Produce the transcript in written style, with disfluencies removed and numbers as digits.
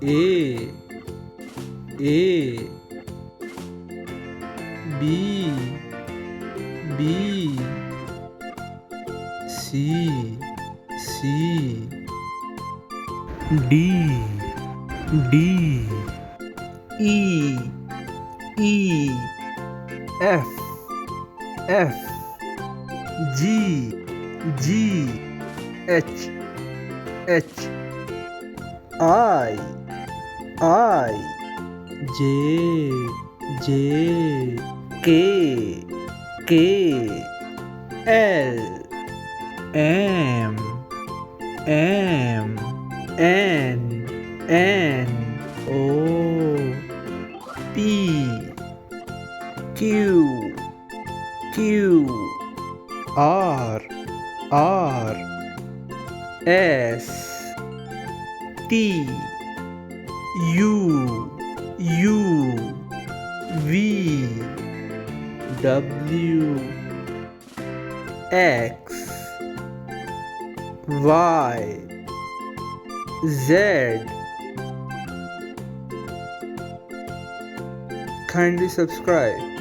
A B C D E F G H I J K L M N O P Q R S T U V W X Y Z. Kindly subscribe.